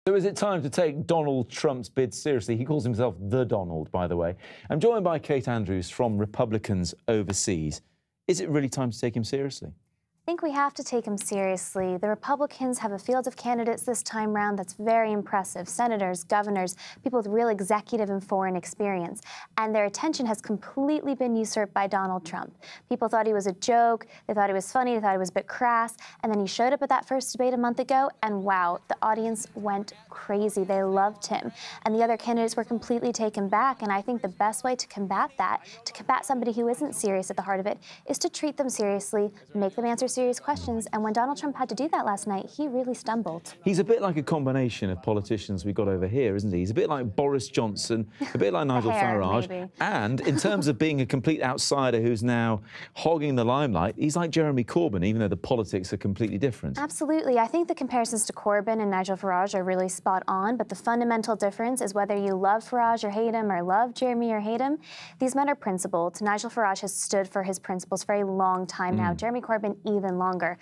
So is it time to take Donald Trump's bid seriously? He calls himself the Donald, by the way. I'm joined by Kate Andrews from Republicans Overseas. Is it really time to take him seriously? I think we have to take him seriously. The Republicans have a field of candidates this time round that's very impressive. Senators, governors, people with real executive and foreign experience. And their attention has completely been usurped by Donald Trump. People thought he was a joke, they thought he was funny, they thought he was a bit crass. And then he showed up at that first debate a month ago, and wow, the audience went crazy. They loved him. And the other candidates were completely taken back. And I think the best way to combat that, to combat somebody who isn't serious at the heart of it, is to treat them seriously, make them answer serious questions. And when Donald Trump had to do that last night, he really stumbled. He's a bit like a combination of politicians we've got over here, isn't he? He's a bit like Boris Johnson, a bit like Nigel Farage. Maybe. And in terms of being a complete outsider who's now hogging the limelight, he's like Jeremy Corbyn, even though the politics are completely different. Absolutely. I think the comparisons to Corbyn and Nigel Farage are really spot on, but the fundamental difference is whether you love Farage or hate him, or love Jeremy or hate him, these men are principled. Nigel Farage has stood for his principles for a long time now. Jeremy Corbyn even longer.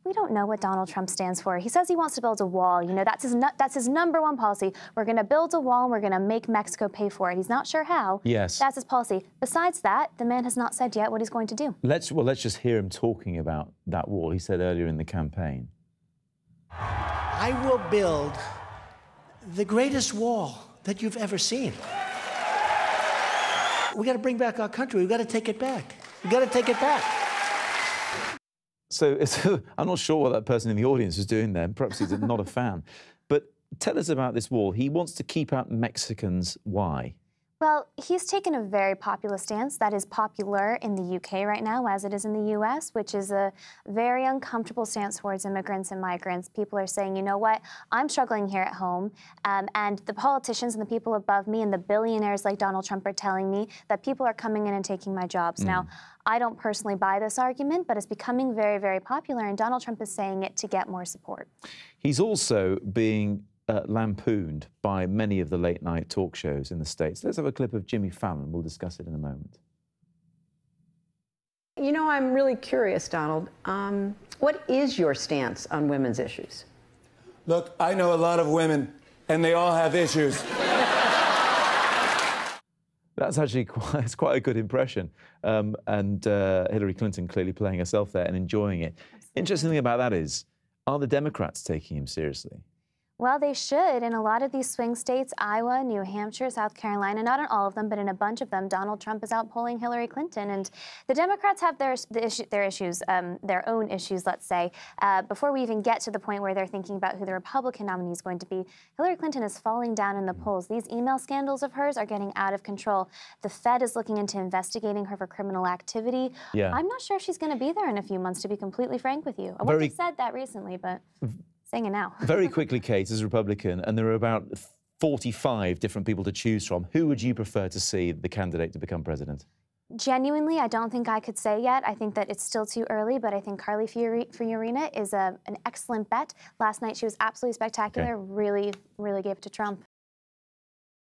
We don't know what Donald Trump stands for. He says he wants to build a wall. You know, that's his number one policy. We're going to build a wall and we're going to make Mexico pay for it. He's not sure how. Yes. That's his policy. Besides that, the man has not said yet what he's going to do. Let's just hear him talking about that wall. He said earlier in the campaign, I will build the greatest wall that you've ever seen. We got to bring back our country. We've got to take it back. We've got to take it back. So I'm not sure what that person in the audience was doing there. Perhaps he's not a fan. But tell us about this wall. He wants to keep out Mexicans. Why? Well, he's taken a very populist stance that is popular in the UK right now, as it is in the US, which is a very uncomfortable stance towards immigrants and migrants. People are saying, you know what, I'm struggling here at home, and the politicians and the people above me and the billionaires like Donald Trump are telling me that people are coming in and taking my jobs. Now, I don't personally buy this argument, but it's becoming very, very popular, and Donald Trump is saying it to get more support. He's also being lampooned by many of the late-night talk shows in the States. Let's have a clip of Jimmy Fallon. We'll discuss it in a moment. You know, I'm really curious, Donald. What is your stance on women's issues? Look, I know a lot of women, and they all have issues. That's actually quite a good impression. And Hillary Clinton clearly playing herself there and enjoying it. Absolutely. Interesting thing about that is, are the Democrats taking him seriously? Well, they should. In a lot of these swing states, Iowa, New Hampshire, South Carolina, not in all of them, but in a bunch of them, Donald Trump is outpolling Hillary Clinton. And the Democrats have their issues, their own issues, let's say. Before we even get to the point where they're thinking about who the Republican nominee is going to be, Hillary Clinton is falling down in the polls. These email scandals of hers are getting out of control. The Fed is looking into investigating her for criminal activity. Yeah. I'm not sure if she's going to be there in a few months, to be completely frank with you. I wouldn't have said that recently, but saying it now. Very quickly, Kate, as a Republican, and there are about 45 different people to choose from, who would you prefer to see the candidate to become president? Genuinely, I don't think I could say yet. I think that it's still too early, but I think Carly Fiorina is an excellent bet. Last night, she was absolutely spectacular. Okay. Really gave it to Trump.